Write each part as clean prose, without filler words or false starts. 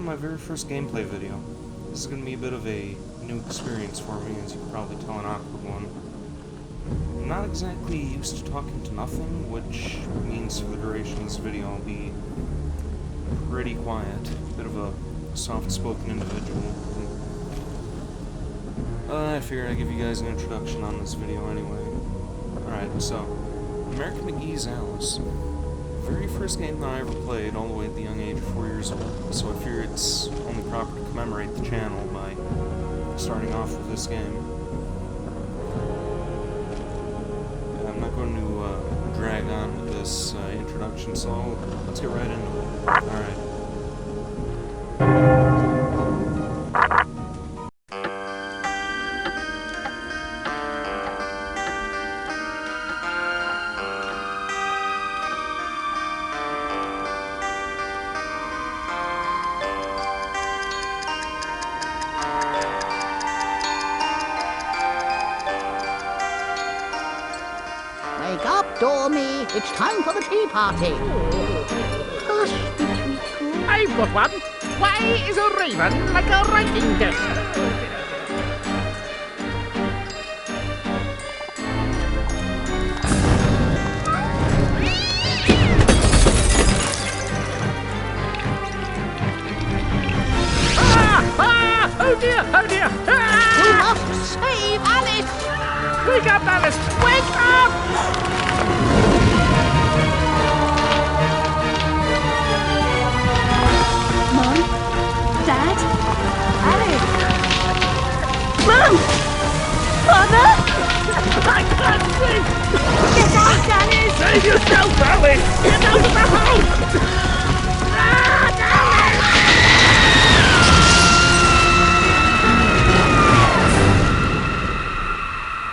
my very first gameplay video. This is going to be a bit of a new experience for me, as you can probably tell, an awkward one. I'm not exactly used to talking to nothing, which means for the duration of this video I'll be pretty quiet. A bit of a soft-spoken individual. I figured I'd give you guys an introduction on this video anyway. Alright, so, American Mcgee's Alice. Very first game that I ever played, all the way at the young age of 4 years old, so I figure it's only proper to commemorate the channel by starting off with this game. I'm not going to drag on with this introduction, so let's get right into it. Alright. Wake up, Dormy. It's time for the tea party. Hush, Twinkle. I've got one. Why is a raven like a writing desk? Oh dear, oh dear! You must save Alice. Wake up, Alice! Wake up! Mom? Dad? Alice? Mom! Father? I can't see! Get out, Alice! Save yourself, Alice! Get out of the house!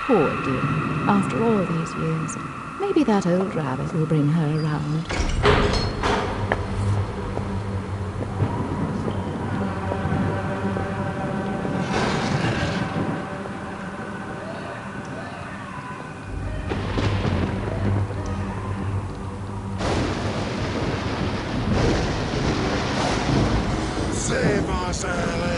Poor dear. After all these years, maybe that old rabbit will bring her around. Save us, Alice!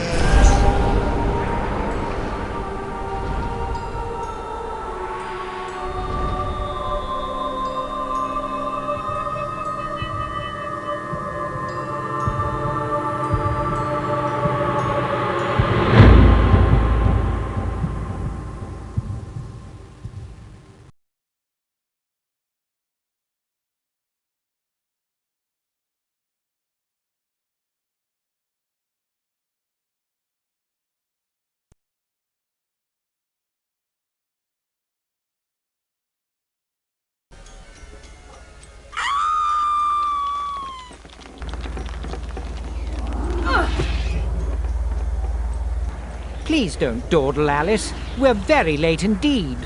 Please don't dawdle, Alice. We're very late indeed.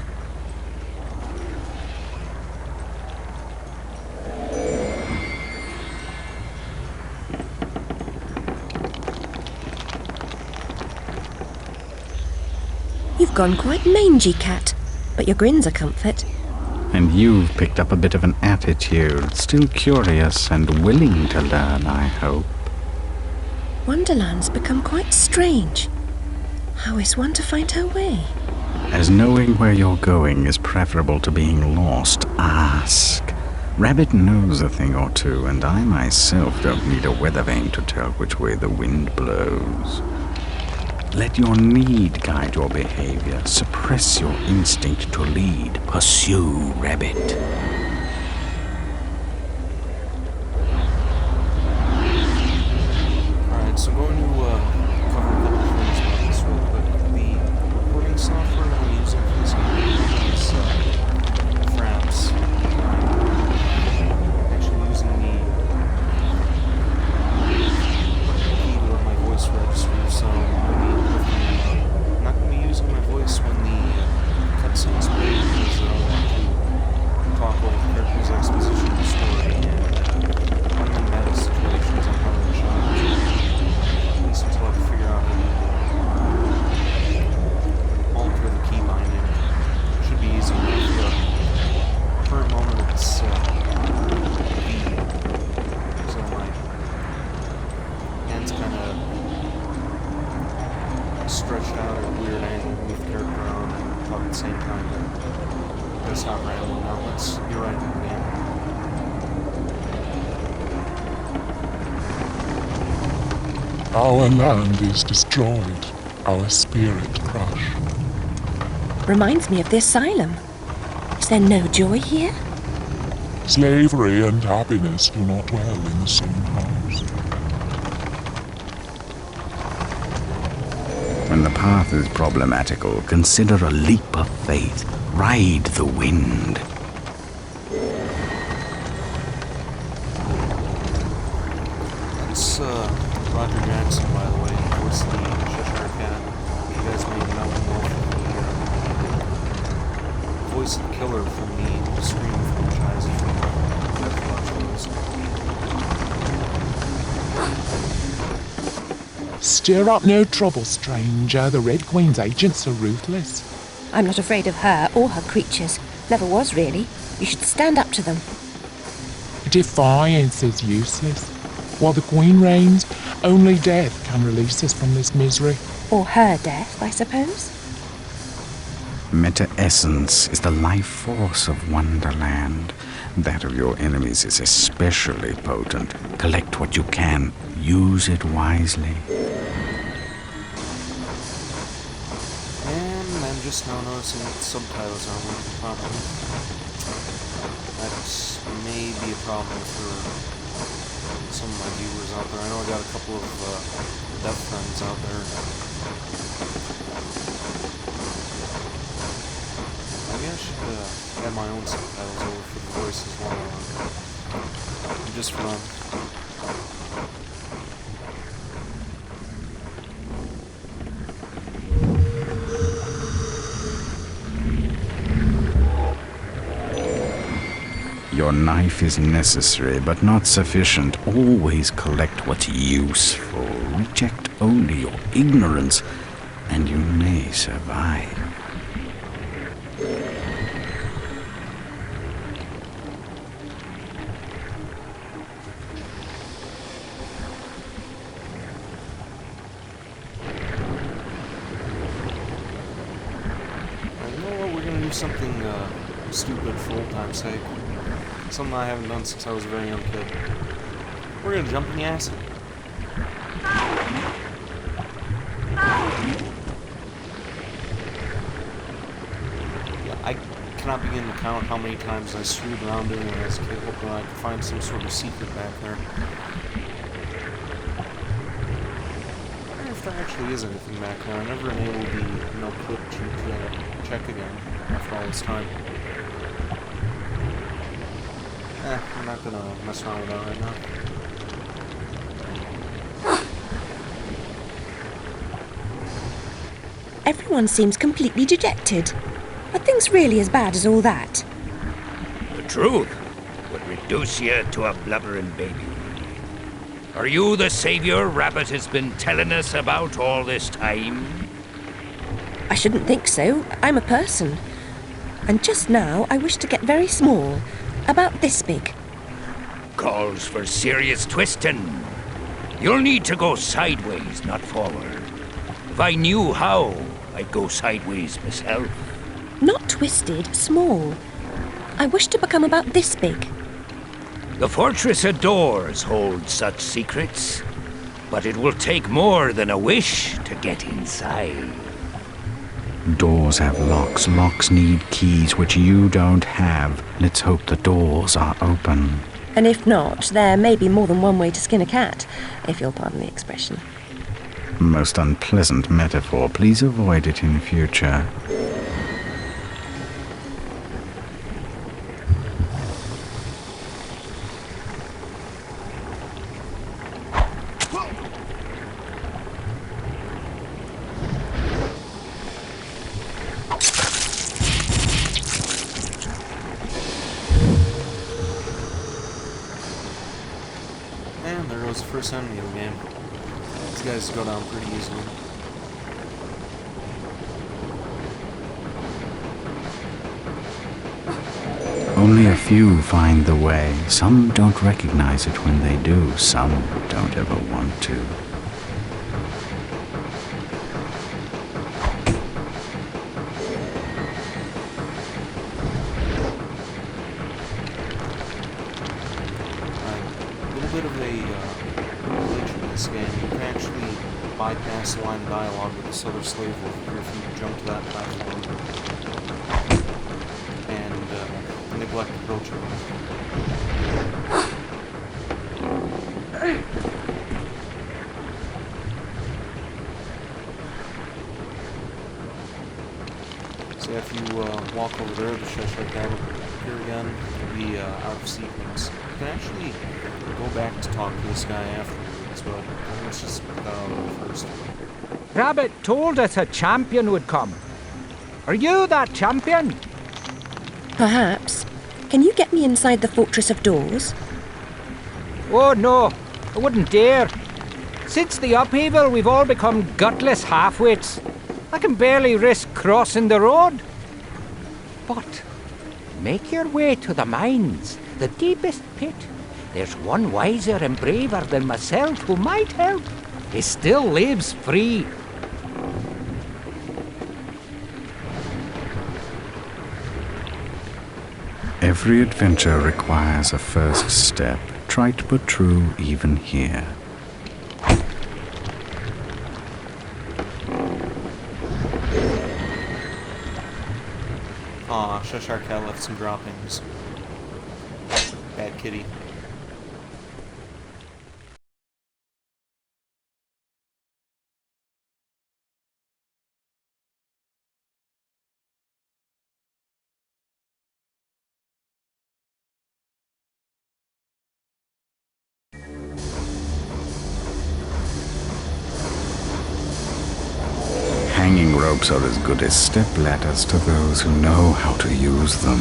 You've gone quite mangy, Cat, but your grin's a comfort. And you've picked up a bit of an attitude, still curious and willing to learn, I hope. Wonderland's become quite strange. How is one to find her way? As knowing where you're going is preferable to being lost, ask. Rabbit knows a thing or two, and I myself don't need a weather vane to tell which way the wind blows. Let your need guide your behavior. Suppress your instinct to lead. Pursue, Rabbit. Alright, so I'm going to cover a couple of things about this real quick. The recording software that I'm using for this game is Fraps. I'm actually using the keyboard on my voice register, so I'm not going to be using my voice when the cutscenes play because I don't want to talk over stretched out at a weird angle, move the character around, and talk at the same time. But gotta stop rambling now. Let's get right into the game. Our land is destroyed, our spirit crushed. Reminds me of the asylum. Is there no joy here? Slavery and happiness do not dwell in the same house. When the path is problematical, consider a leap of faith. Ride the wind. That's Roger Jackson, by the way, voice the Cheshire Cat. You guys may know him well from the voice of the killer from the Scream franchise. If you've watched those. Stir up no trouble, stranger. The Red Queen's agents are ruthless. I'm not afraid of her or her creatures. Never was, really. You should stand up to them. Defiance is useless. While the Queen reigns, only death can release us from this misery. Or her death, I suppose. Meta-essence is the life force of Wonderland. That of your enemies is especially potent. Collect what you can. Use it wisely. And I'm just now noticing that the subtitles aren't working properly. That may be a problem for some of my viewers out there. I know I got a couple of deaf friends out there. Maybe I should add my own subtitles over for the voices while just for fun. Your knife is necessary, but not sufficient. Always collect what's useful. Reject only your ignorance, and you may survive. You know what? We're gonna do something stupid for old time's sake. Something I haven't done since I was a very young kid. We're gonna jump in the acid. Yeah, I cannot begin to count how many times I screwed around doing it as a kid, hoping I could find some sort of secret back there. I wonder if there actually is anything back there. I never enabled the clip to check again after all this time. I'm not gonna mess around with that right now. Everyone seems completely dejected. Are things really as bad as all that? The truth would reduce you to a blubbering baby. Are you the savior Rabbit has been telling us about all this time? I shouldn't think so. I'm a person. And just now I wish to get very small. About this big. Calls for serious twisting. You'll need to go sideways, not forward. If I knew how, I'd go sideways myself. Not twisted, small. I wish to become about this big. The fortress of doors holds such secrets, but it will take more than a wish to get inside. Doors have locks. Locks need keys, which you don't have. Let's hope the doors are open. And if not, there may be more than one way to skin a cat, if you'll pardon the expression. Most unpleasant metaphor. Please avoid it in future. And there goes the first enemy of the game. These guys go down pretty easily. Only a few find the way. Some don't recognize it when they do. Some don't ever want to. bypass the line of dialogue with this other slave over here if you jump to that platform and neglect approaching them. So if you walk over there, the Cheshire Cat will appear again. It'll be out of sequence. You can actually go back to talk to this guy afterwards, but let's just get that out of the way first. Rabbit told us a champion would come. Are you that champion? Perhaps. Can you get me inside the Fortress of Doors? Oh no, I wouldn't dare. Since the upheaval, we've all become gutless half-wits. I can barely risk crossing the road. But make your way to the mines, the deepest pit. There's one wiser and braver than myself who might help. He still lives free. Every adventure requires a first step, trite but true even here. Aw, Cheshire Cat left some droppings. Bad kitty. Hanging ropes are as good as step ladders to those who know how to use them.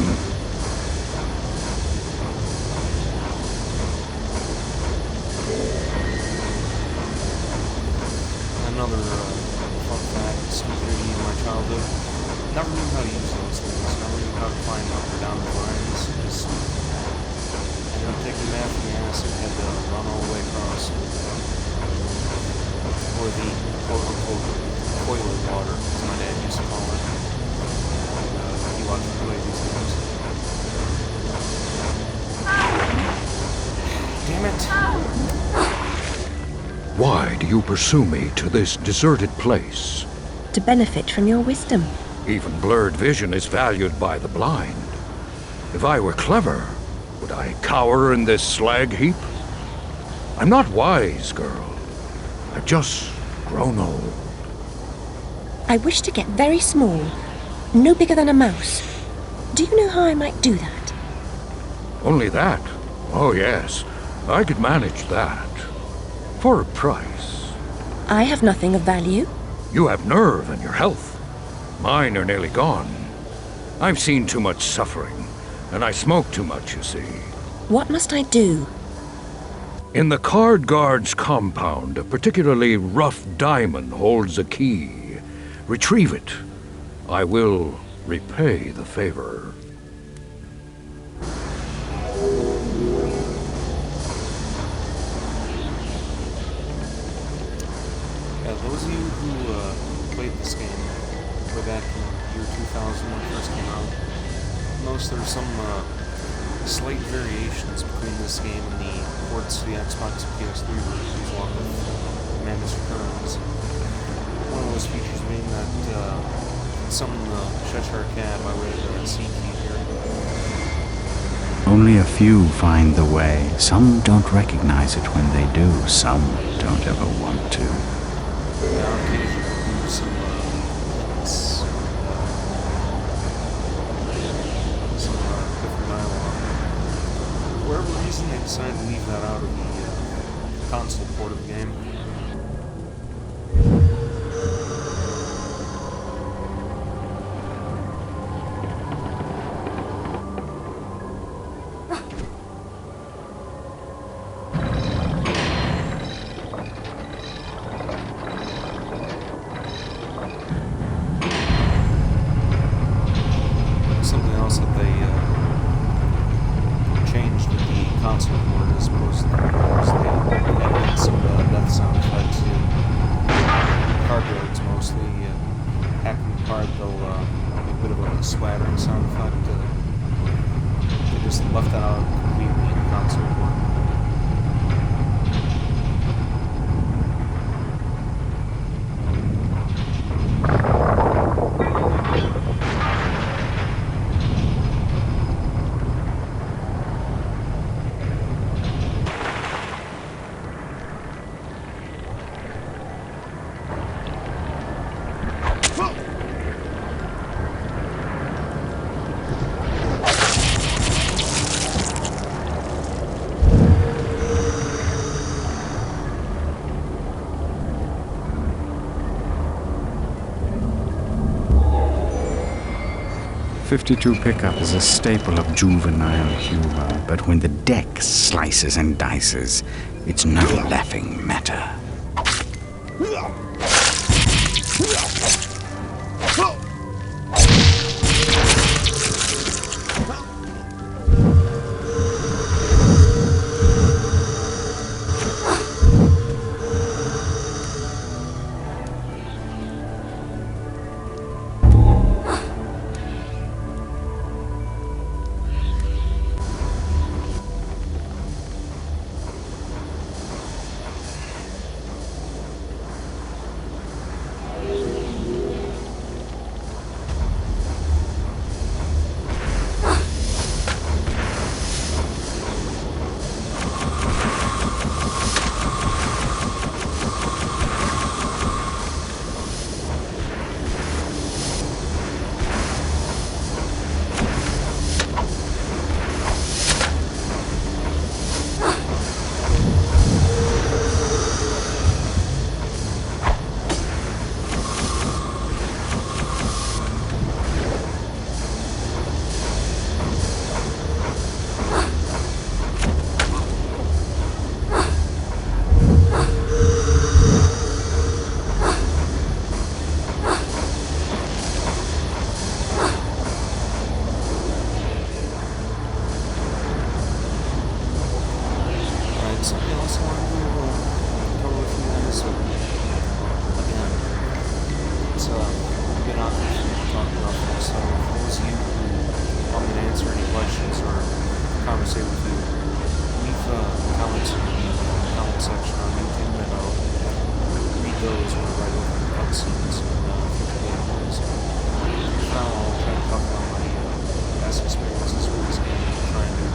Another fun fact, stupidity in my childhood. Never knew how to use those things. Never knew how to climb up or down the lines. Just ended up taking a bath in the ass and had to run all the way across. Or the quote-unquote toilet water, as my dad used to call it. He watched me play these things. Damn it! Why do you pursue me to this deserted place? To benefit from your wisdom. Even blurred vision is valued by the blind. If I were clever, would I cower in this slag heap? I'm not wise, girl. I've just grown old. I wish to get very small, no bigger than a mouse. Do you know how I might do that? Only that? Oh, yes. I could manage that. For a price. I have nothing of value. You have nerve and your health. Mine are nearly gone. I've seen too much suffering, and I smoke too much, you see. What must I do? In the Card Guard's compound, a particularly rough diamond holds a key. Retrieve it. I will repay the favor. Yeah, those of you who played this game way back in year 2000 when it first came out, notice there's some slight variations between this game and the ports to the Xbox and PS3 versions along with Amanda's Returns. One of those features being that summon the Cheshire Cat by way of the C key here. Only a few find the way. Some don't recognize it when they do. Some don't ever want to. Now occasionally do some hints, some different dialogue. For whatever reason, they decided to leave that out of the console port of the game. Something else that they changed with the console port as opposed to the ports. They added some death sound effects to card guards mostly. Hacking the card, they'll make a bit of a splattering sound effect. They just left that out completely in the console port. 52 pickup is a staple of juvenile humor, but when the deck slices and dices, it's no laughing matter. Something else I wanted to cover with you guys. So, again, it's been awkward for me to talk about this. So, for those of you who want me to answer any questions or conversate with you, leave comments in the comment section on YouTube, and I'll read those when I write over the cutscenes and future gameplays. Now I'll try to talk about my past experiences with this game and trying to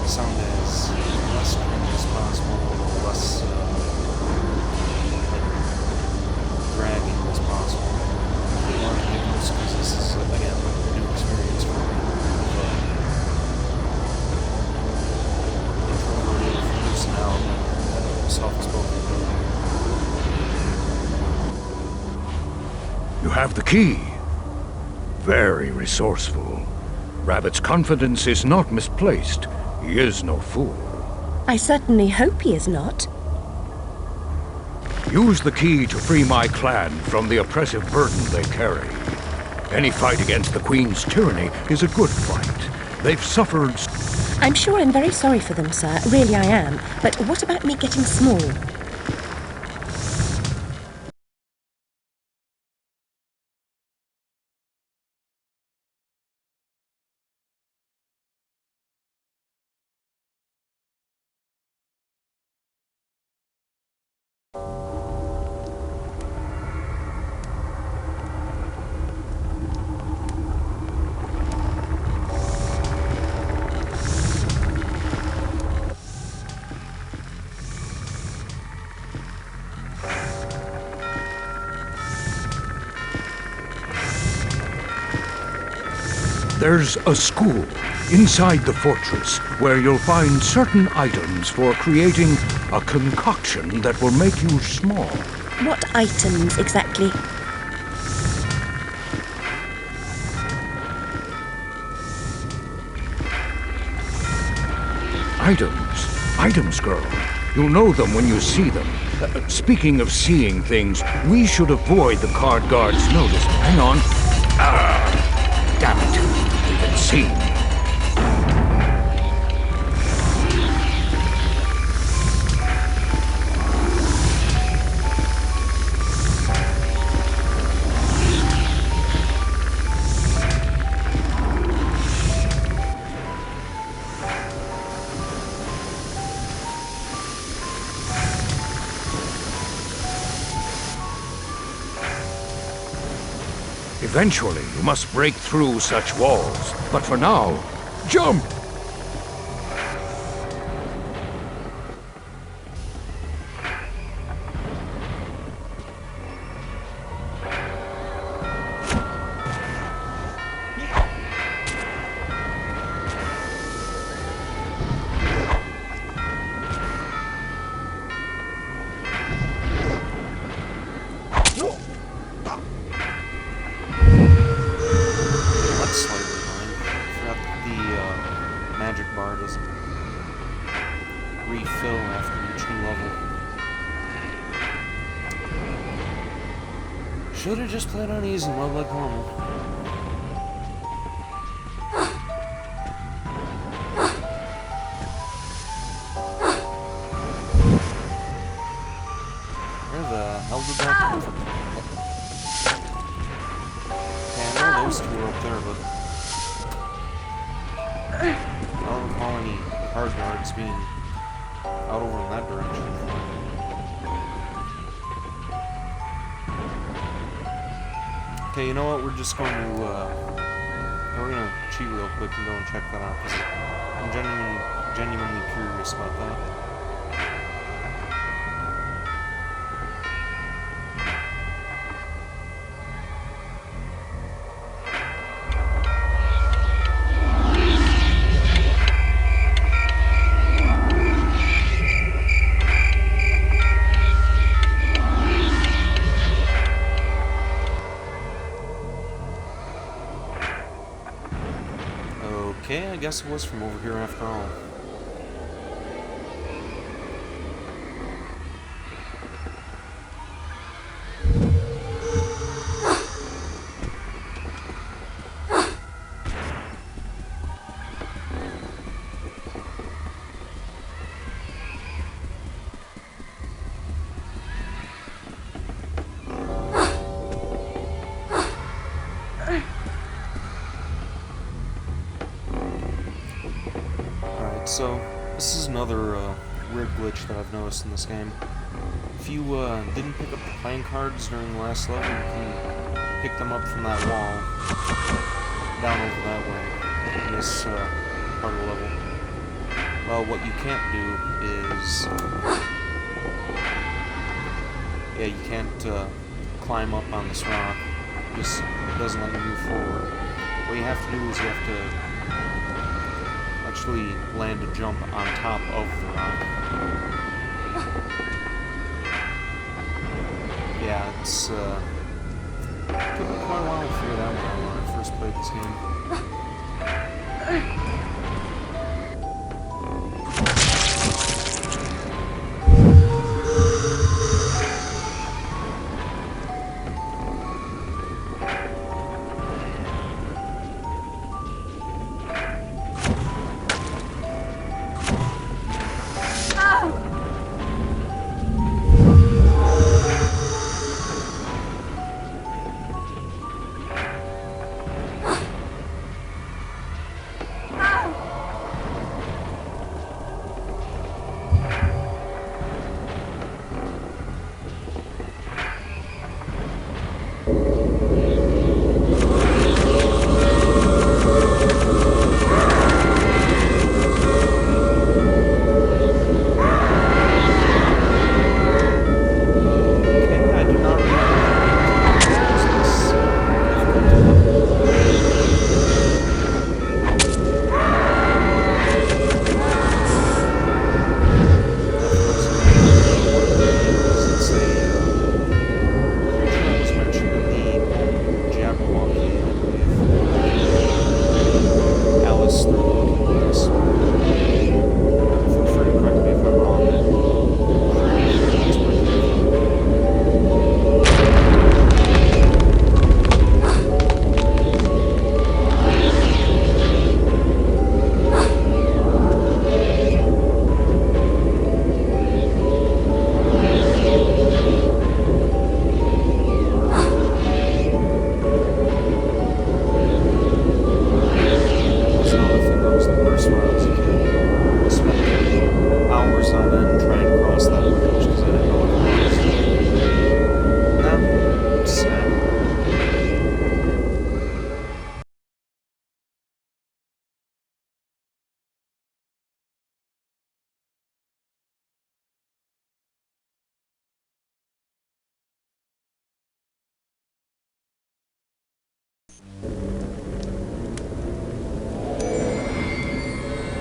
sound as less cringe as possible, less dragging as possible. Because this is, again, a new experience for me. Introverted personality, soft-spoken. You have the key. Very resourceful. Rabbit's confidence is not misplaced. He is no fool. I certainly hope he is not. Use the key to free my clan from the oppressive burden they carry. Any fight against the Queen's tyranny is a good fight. They've suffered... I'm sure I'm very sorry for them, sir. Really I am. But what about me getting small? There's a school inside the fortress where you'll find certain items for creating a concoction that will make you small. What items exactly? Items, girl. You'll know them when you see them. Speaking of seeing things, we should avoid the card guard's notice. Hang on. Damn it. We've been seen. Eventually, you must break through such walls. But for now, jump! Should have just played on easy mode like normal. Where the hell did that come from? Okay, I know those two were up there, but I don't recall any hard guards being out over in that direction. Okay, you know what? We're just going to, we're gonna cheat real quick and go and check that out, because I'm genuinely curious about that. Okay, I guess it was from over here after all. So, this is another weird glitch that I've noticed in this game. If you didn't pick up the playing cards during the last level, you can pick them up from that wall down over that way in this part of the level. Well, what you can't do is... yeah, you can't climb up on this rock. It just doesn't let you move forward. What you have to do is you have to actually land a jump on top of the rock. Yeah, it's took me quite a while to figure that one out when I first played this game.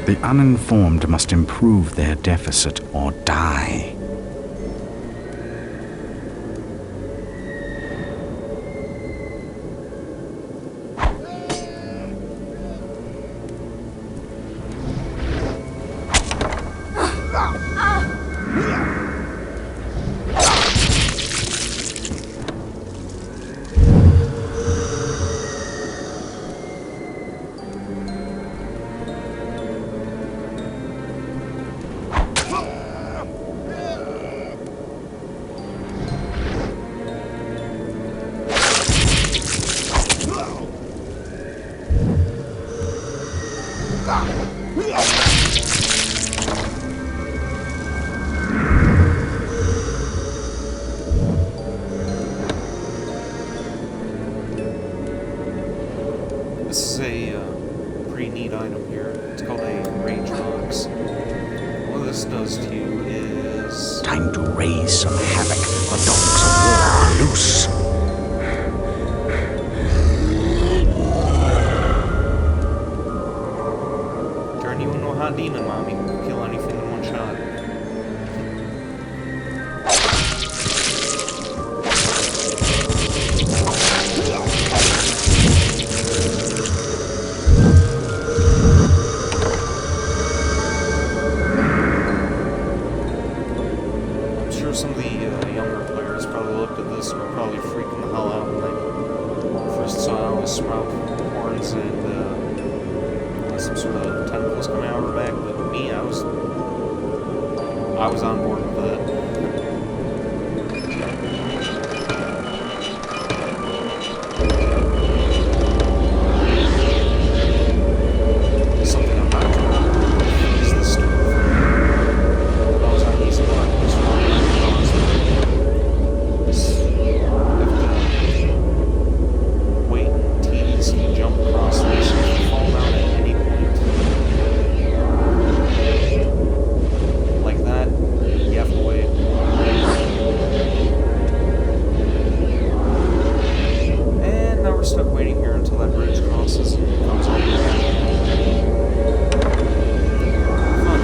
The uninformed must improve their deficit or die. a pretty neat item here. It's called a rage box. What this does to you is... Time to raise some havoc. The dogs of war are loose. Turn you into a hot demon, Mommy. Kill anything in one shot. I'm sure some of the younger players probably looked at this and were probably freaking the hell out when they first saw Alice sprout horns and some sort of tentacles coming out of her back, but me, I was on board with that. Something I'm not doing is this stupid thing. If I was on easy mode, I could just run around and have to wait and tease and jump across this and fall down at any point. Like that, you have to wait. And now we're stuck waiting here until that bridge crosses and comes all the way back. Fun.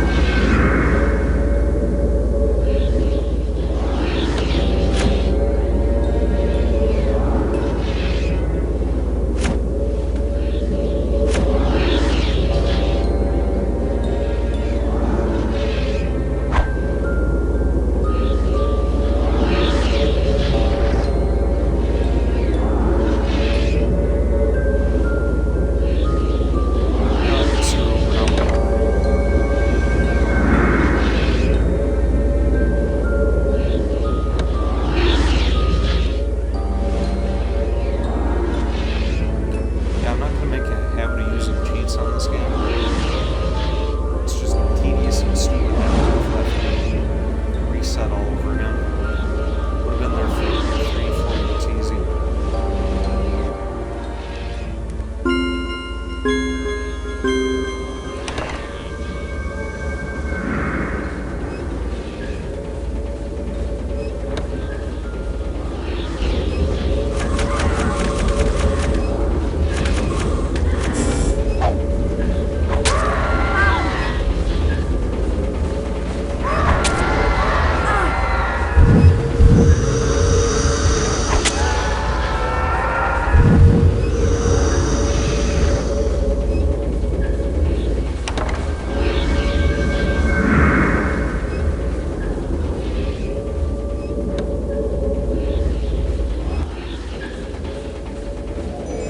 Yeah, I'm not gonna make a habit of using cheats on this game. It's just tedious and stupid having to reset all over again. Would have been there for 3-4 minutes easy.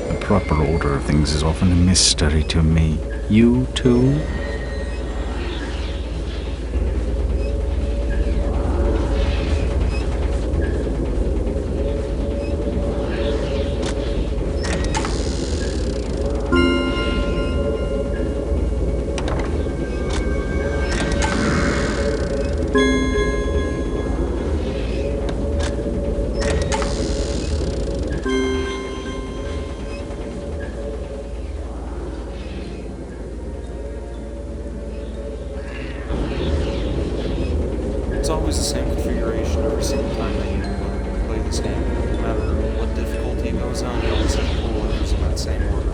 The proper order of things is often a mystery to me. You too? It's always the same configuration every single time that you play this game. No matter what difficulty it goes on, you always have to pull levers in that same order.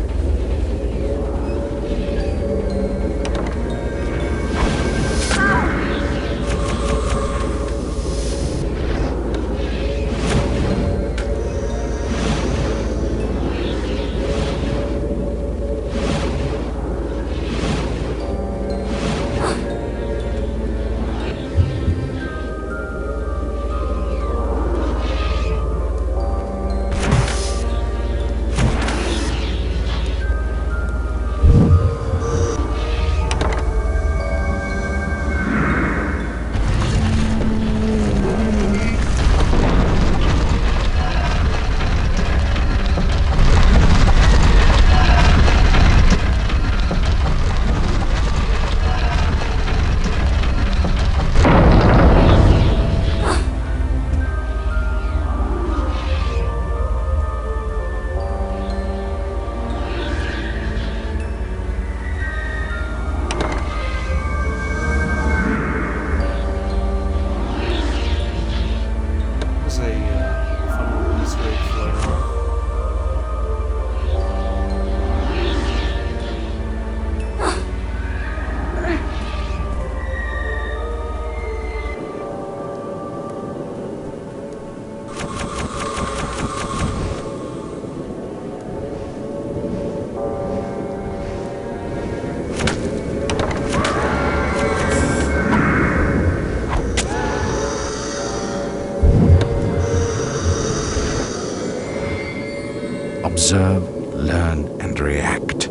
observe, learn, and react.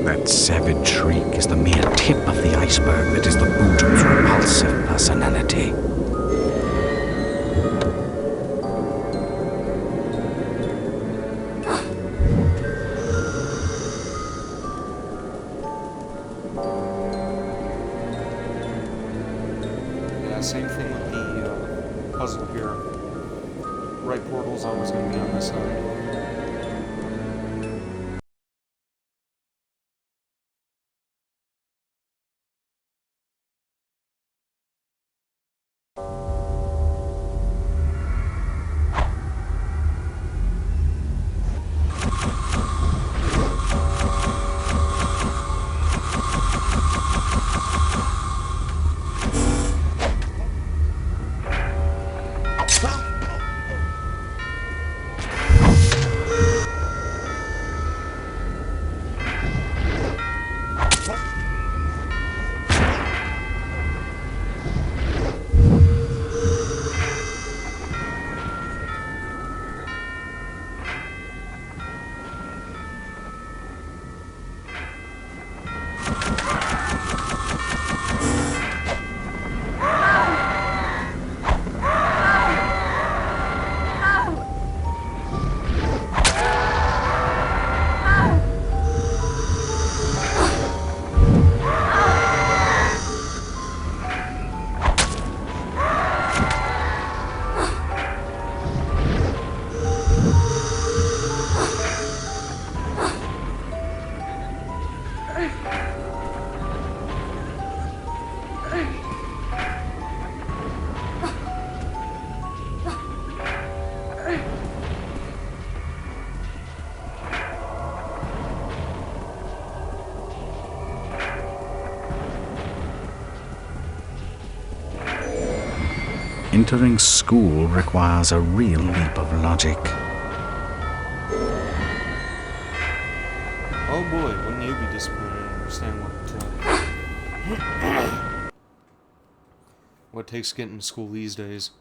That savage shriek is the mere tip of the iceberg that is the Boojum's repulsive personality. Yeah, same thing with the puzzle here. Right portal's always going to be on this side. Entering school requires a real leap of logic. Oh boy, wouldn't you be disappointed to understand what it takes to get into school these days.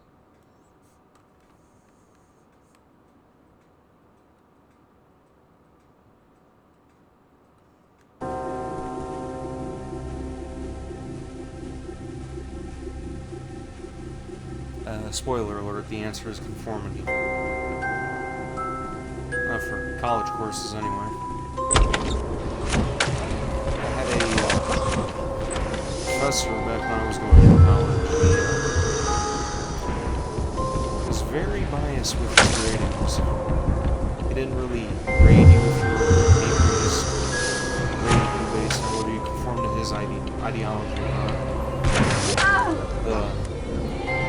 Spoiler alert, the answer is conformity. For college courses, anyway. I had a professor back when I was going to college. He was very biased with his gradings. He didn't really grade you if you were a good paper, he just graded you based on whether you conform to his ideology or not. The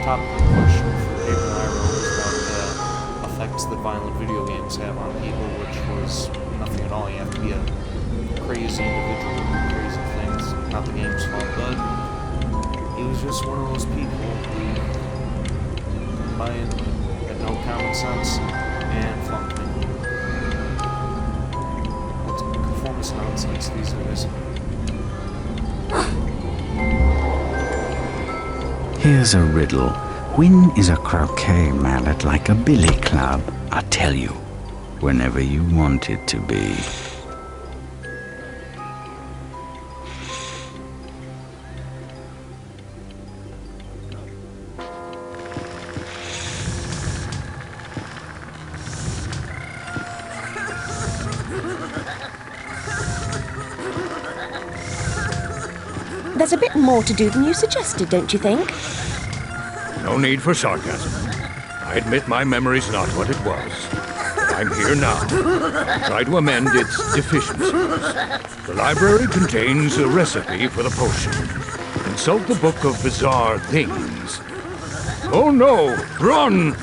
topic of question for the paper that I wrote was about the effects that violent video games have on people, which was nothing at all. You have to be a crazy individual to do crazy things. Not the game's fault, but he was just one of those people who couldn't buy it, had no common sense, and flunked me. That's conformist nonsense these days. Here's a riddle. When is a croquet mallet like a billy club? I tell you, whenever you want it to be. There's a bit more to do than you suggested, don't you think? No need for sarcasm. I admit my memory's not what it was. I'm here now. Try to amend its deficiencies. The library contains a recipe for the potion. Consult the book of bizarre things. Oh no! Run!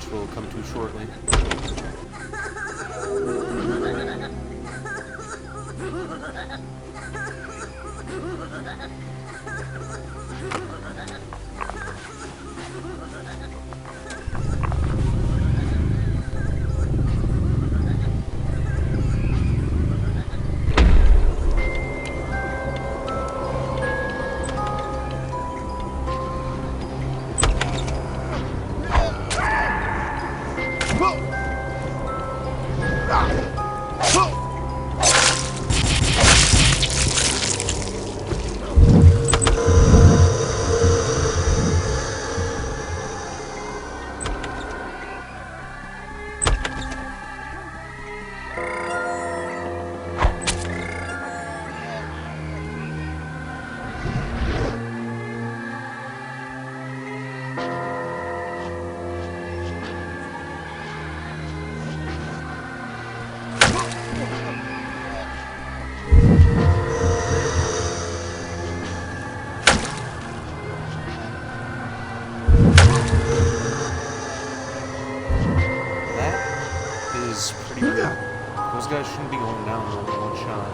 which will come to shortly. Is pretty weird. Those guys shouldn't be going down in only one shot.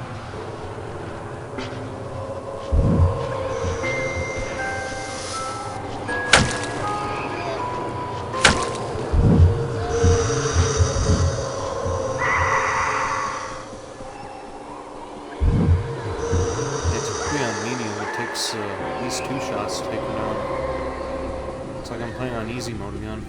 It's pretty on medium. It takes at least 2 shots to take them down. Looks like I'm playing on easy mode again.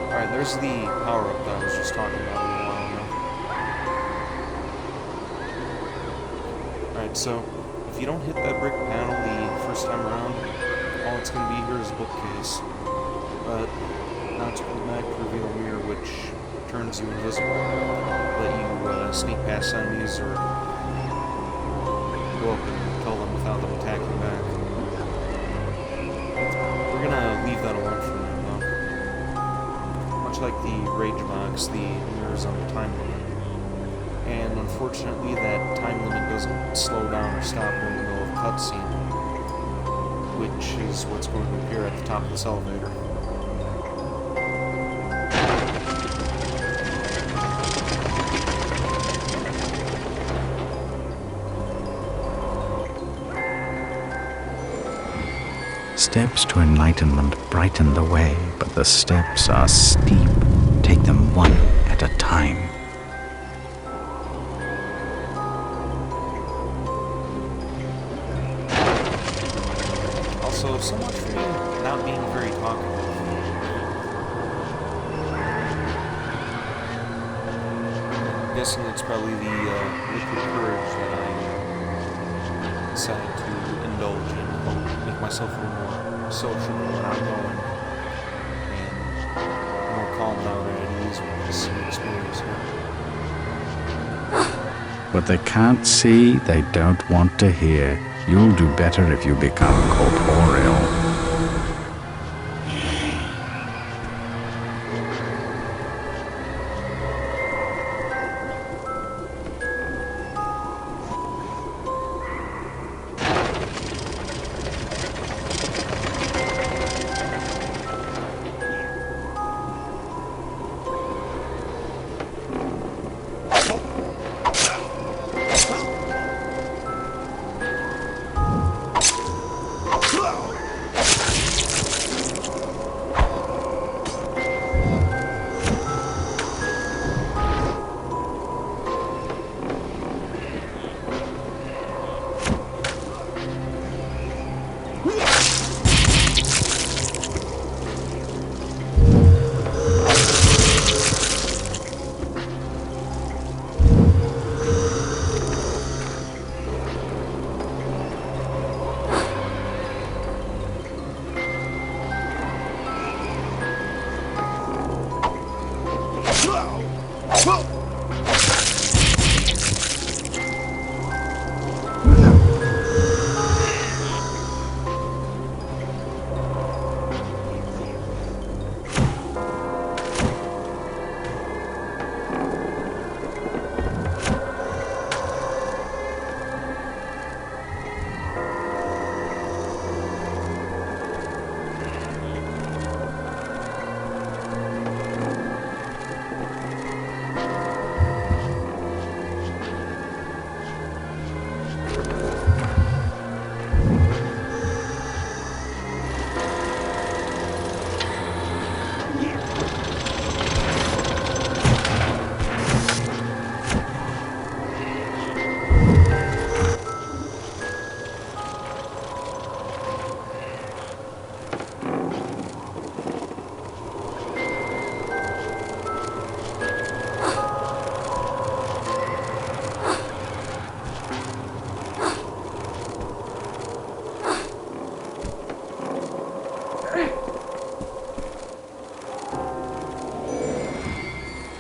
Alright, there's the power-up that I was just talking about a little while ago. Alright, so, if you don't hit that brick panel the first time around, all it's going to be here is a bookcase. But, now it's pulled back to reveal a mirror which turns you invisible, let you sneak past enemies or go up and kill them without them attacking back. We're going to leave that alone for now. Much like the rage box, the mirror's on the time limit. And unfortunately, that time limit doesn't slow down or stop in the middle of a cutscene, which is what's going to appear at the top of this elevator. Steps to enlightenment brighten the way, but the steps are steep. Take them one at a time. Also, so much for me not being very talkative. I'm guessing it's probably the liquid courage that I decided to indulge in. Make myself a little more sociable and outgoing, and more calm down and at ease with this experience here. What they can't see, they don't want to hear. You'll do better if you become corporeal.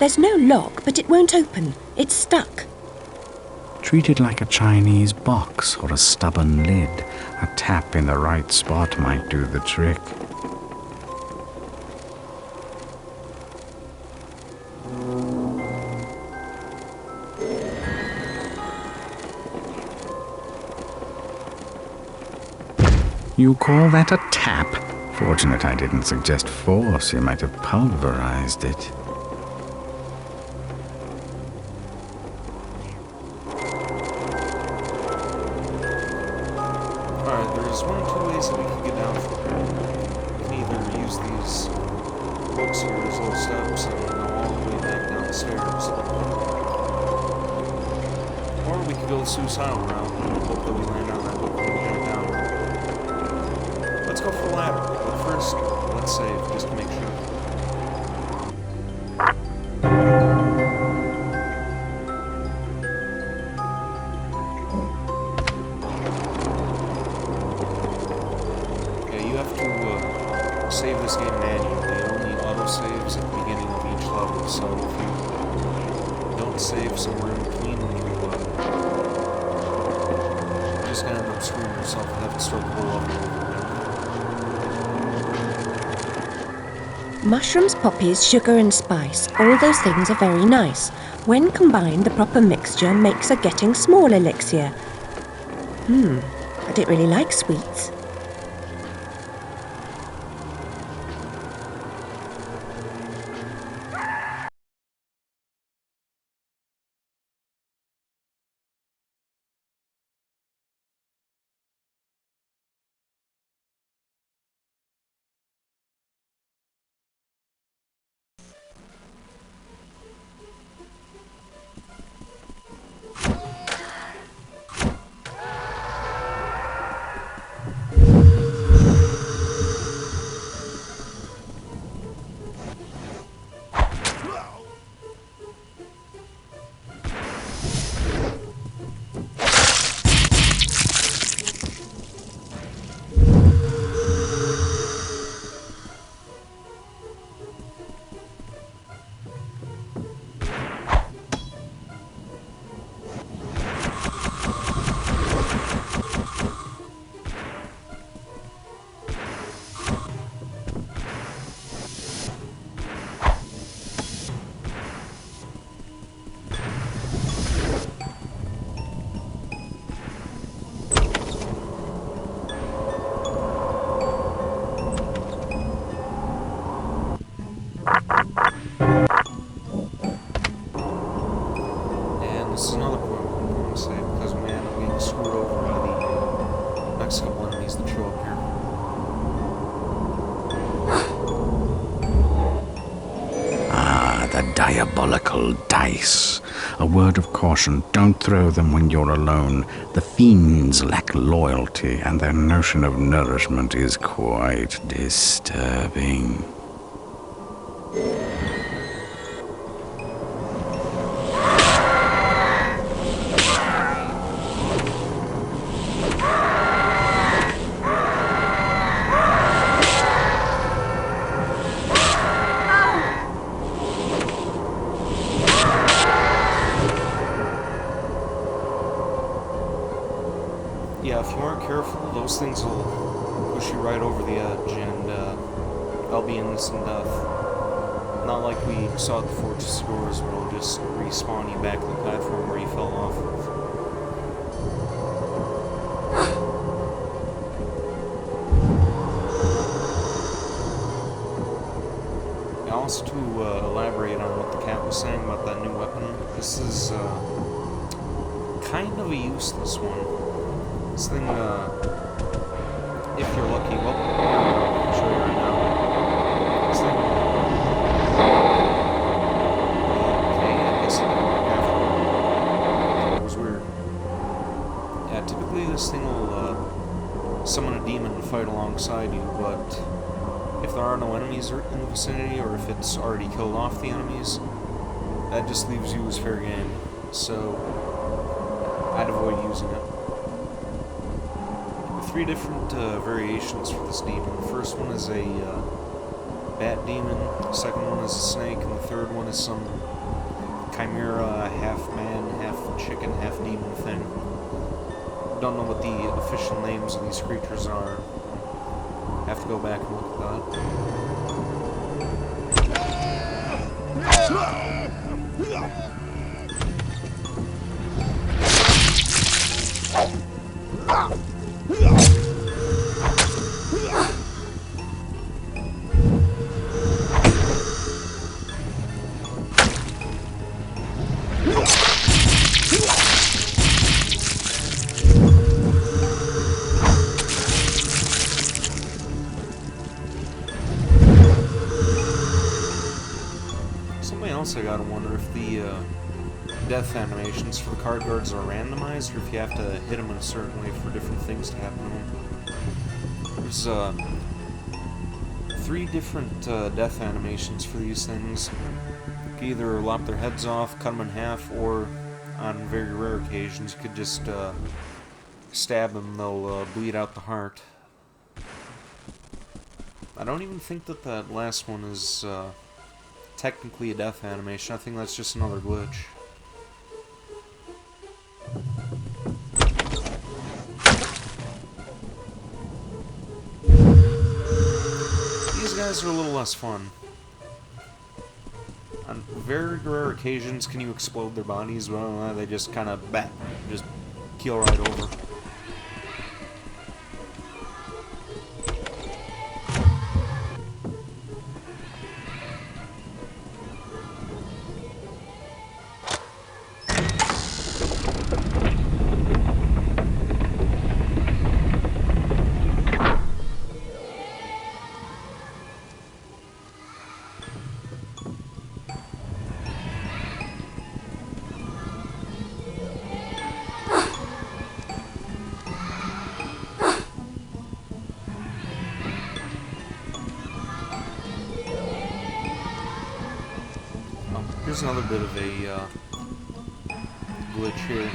There's no lock, but it won't open. It's stuck. Treat it like a Chinese box or a stubborn lid. A tap in the right spot might do the trick. You call that a tap? Fortunate I didn't suggest force. You might have pulverized it. Alright, there's one of two ways that we can get down from here. We can either use these hooks here as little steps and go all the way back down the stairs. Or we could go the suicidal route and hope that we land on that hook when we jump down. Let's go for the ladder, but first, let's save, just to make sure. Yeah, you have to save this game manually. It only auto-saves at the beginning of each level, so if you don't save somewhere in between, then you're just gonna end up screwing yourself and have to start the whole level over again. Mushrooms, poppies, sugar and spice, all those things are very nice. When combined, the proper mixture makes a getting small elixir. I don't really like sweets. And this is another point I'm going to say, because we end up getting screwed over by the next couple enemies that show up here. Ah, the diabolical dice. A word of caution, don't throw them when you're alone. The fiends lack loyalty, and their notion of nourishment is quite disturbing. Yeah, if you aren't careful, those things will push you right over the edge, and that'll be an instant death. Not like we saw at the Fortress of Doors, where it'll just respawn you back to the platform where you fell off of. Also, to elaborate on what the cat was saying about that new weapon, this is kind of a useless one. This thing, if you're lucky, well, I'll show you right now. This thing, okay, I guess it didn't work after all. It was weird. Yeah, typically this thing will summon a demon to fight alongside you, but if there are no enemies in the vicinity, or if it's already killed off the enemies, that just leaves you as fair game. So, I'd avoid using it. Three different variations for this demon. The first one is a bat demon, the second one is a snake, and the third one is some chimera, half man, half chicken, half demon thing. Don't know what the official names of these creatures are. Have to go back and look at that. Something else I gotta wonder if the death animations for the card guards are randomized, or if you have to hit them in a certain way for different things to happen to them. There's 3 different death animations for these things. You could either lop their heads off, cut them in half, or on very rare occasions you could just stab them, they'll bleed out the heart. I don't even think that that last one is technically a death animation. I think that's just another glitch. These guys are a little less fun. On very rare occasions can you explode their bodies, well, they just kind of just keel right over. Here's another bit of a glitch here. You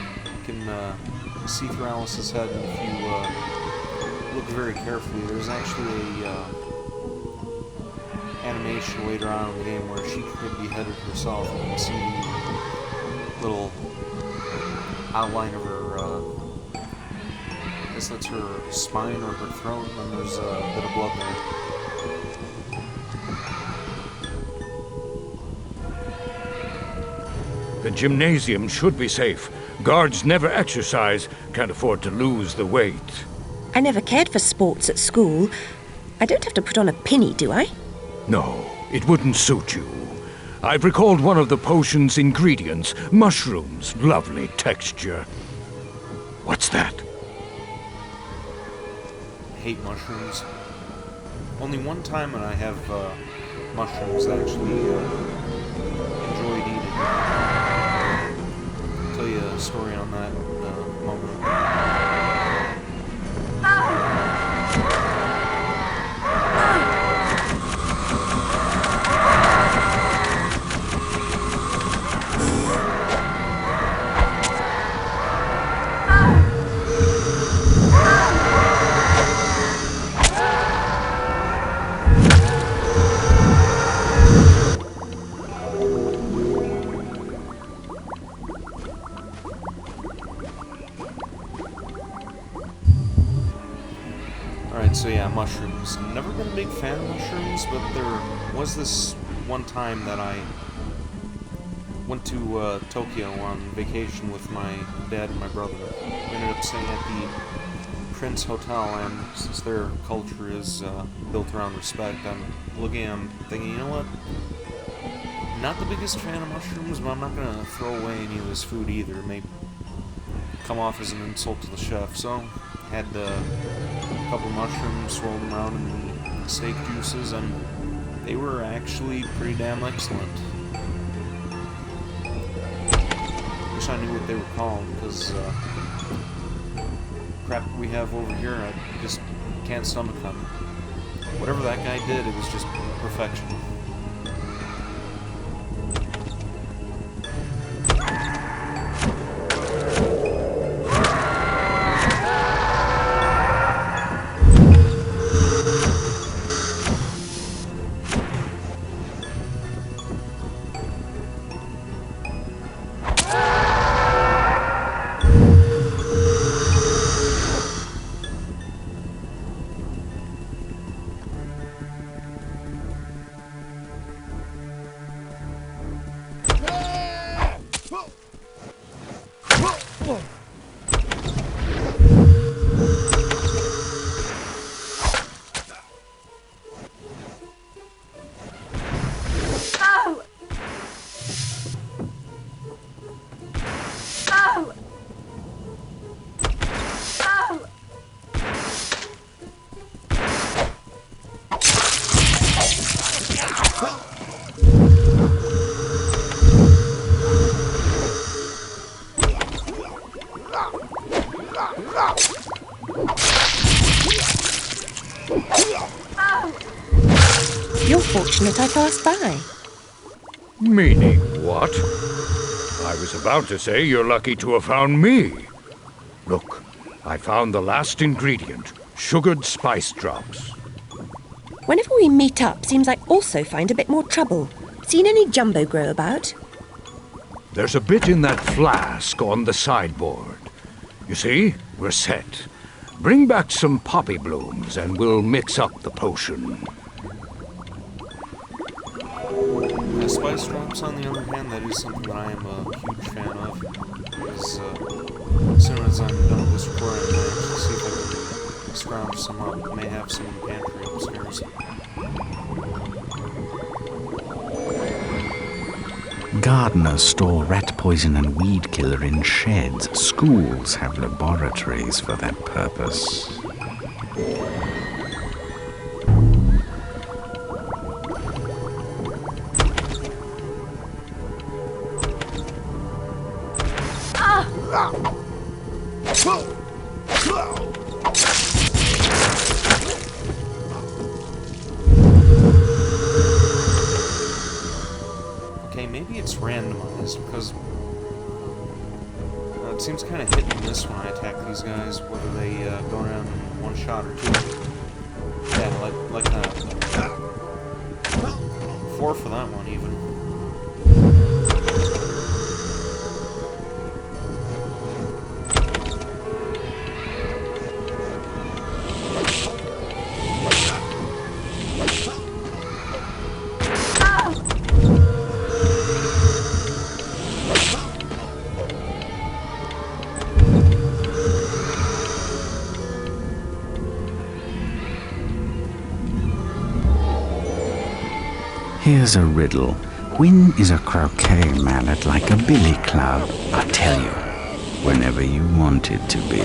can see through Alice's head, and if you look very carefully, there's actually a animation later on in the game where she could be headed herself. You can see the little outline of her, I guess that's her spine or her throat, and then there's a bit of blood there. The gymnasium should be safe. Guards never exercise, can't afford to lose the weight. I never cared for sports at school. I don't have to put on a pinny, do I? No, it wouldn't suit you. I've recalled one of the potion's ingredients, mushrooms, lovely texture. What's that? I hate mushrooms. Only one time when I have mushrooms I actually enjoyed eating. I'll tell you a story on that in a moment. Alright, so yeah, mushrooms. Never been a big fan of mushrooms, but there was this one time that I went to Tokyo on vacation with my dad and my brother. We ended up staying at the Prince Hotel, and since their culture is built around respect, I'm looking at them thinking, you know what? Not the biggest fan of mushrooms, but I'm not going to throw away any of this food either. It may come off as an insult to the chef, so had a couple mushrooms, swirled them around in the steak juices, and they were actually pretty damn excellent. Wish I knew what they were called, because crap we have over here, I just can't stomach them. Whatever that guy did, it was just perfection. You're fortunate I passed by. Meaning what? I was about to say you're lucky to have found me. Look, I found the last ingredient, sugared spice drops. Whenever we meet up, seems I also find a bit more trouble. Seen any jumbo grow about? There's a bit in that flask on the sideboard. You see, we're set. Bring back some poppy blooms and we'll mix up the potion. Spice drops, on the other hand, that is something that I am a huge fan of. Because as soon as I'm done with this recording, I'm going to see if I can scrounge some up. I may have some in the pantry upstairs. Gardeners store rat poison and weed killer in sheds. Schools have laboratories for that purpose. Okay, maybe it's randomized, because it seems kind of hit and miss when I attack these guys, whether they go down in one shot or two. Yeah, like that. 4 for that one, even. Here's a riddle. When is a croquet mallet like a billy club? I tell you, whenever you want it to be.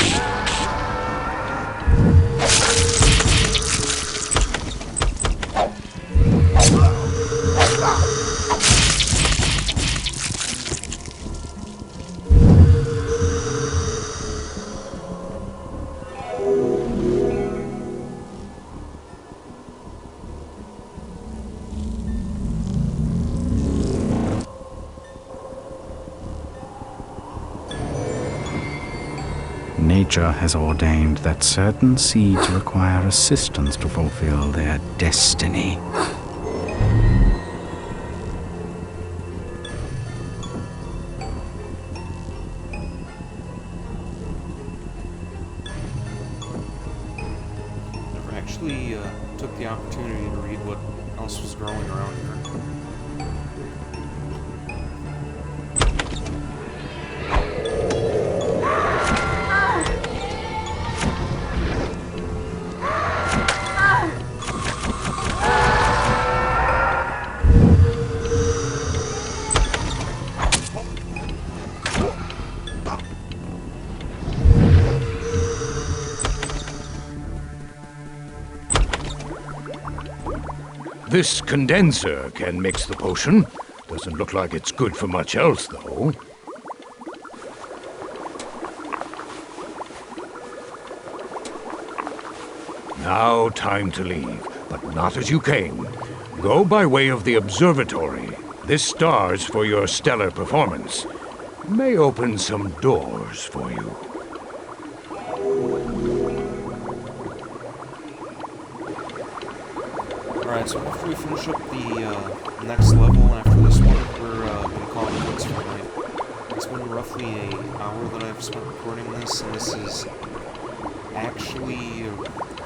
Nature has ordained that certain seeds require assistance to fulfill their destiny. Never actually took the opportunity to read what else was growing around here. This condenser can mix the potion. Doesn't look like it's good for much else, though. Now time to leave, but not as you came. Go by way of the observatory. This star's for your stellar performance. May open some doors for you. Alright, so after we finish up the next level after this one, we're going to call it quits for the night. It's been roughly an hour that I've spent recording this, and this is actually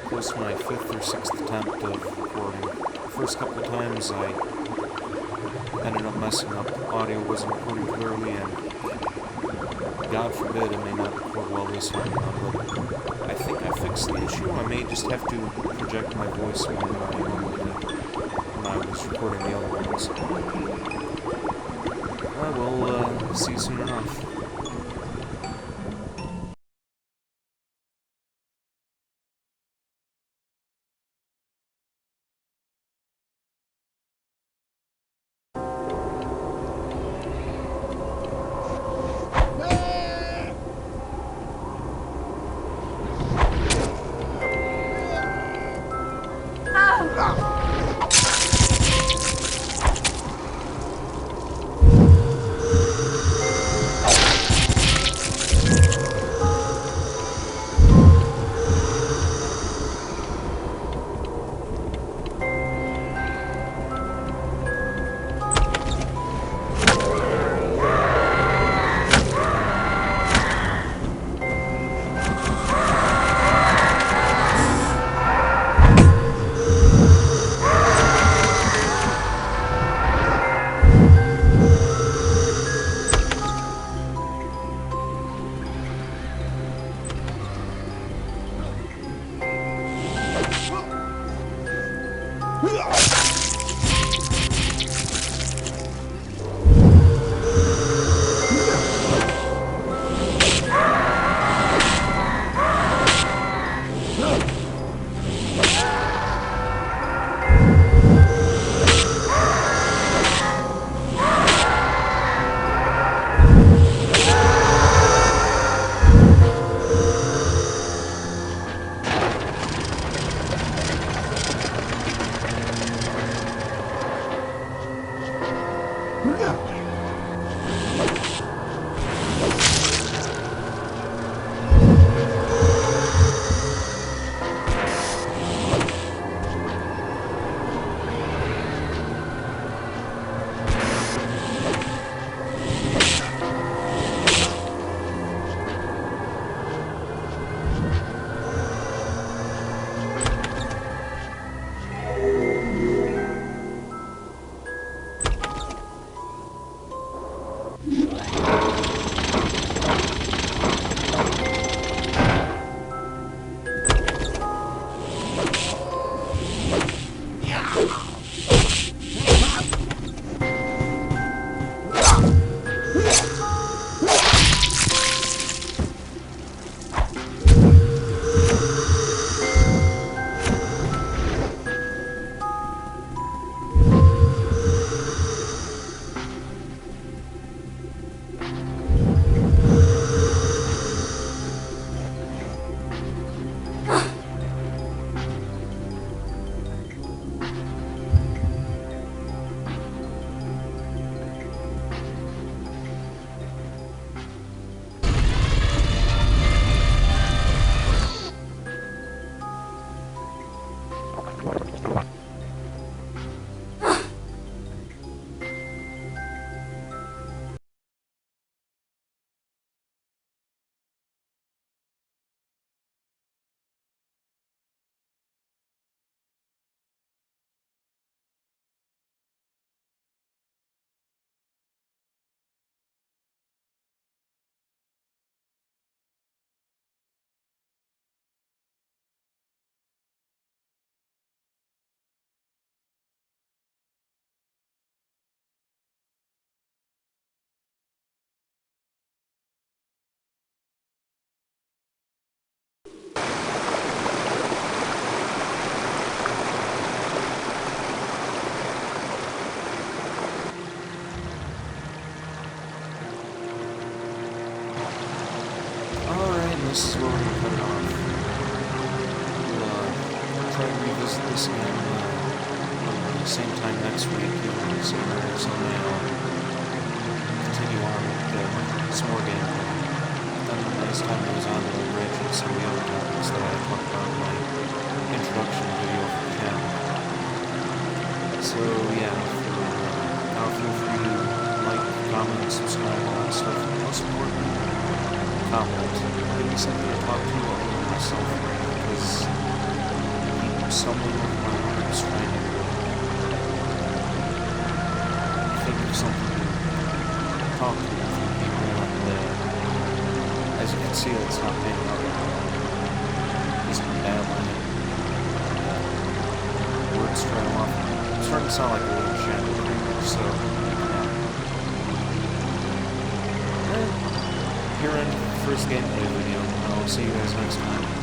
close to my 5th or 6th attempt of recording. The first couple of times I ended up messing up. Audio wasn't recording clearly, and God forbid, it may not record well this time around, but I think I fixed the issue. I may just have to project my voice more than I normally did when I was recording the other ones. We'll see you soon enough. This is where we're going to cut it off. We'll try to revisit this again same time next week, same area, so now continue on with some more gameplay. Then as time goes on, we'll bridge into some of the other topics that I talked about in my introduction video for the channel. So yeah, now feel free to like, comment, subscribe, all that stuff. And most importantly, comment. Give me something to talk to other than myself, because I keep stumbling over my words trying to think of something to talk to other people, and can see it's not paying up. Just bad line. Words trail off. It's starting to sound like a little shadow creature, so yeah. Here in the first gameplay video. I'll see you guys next time.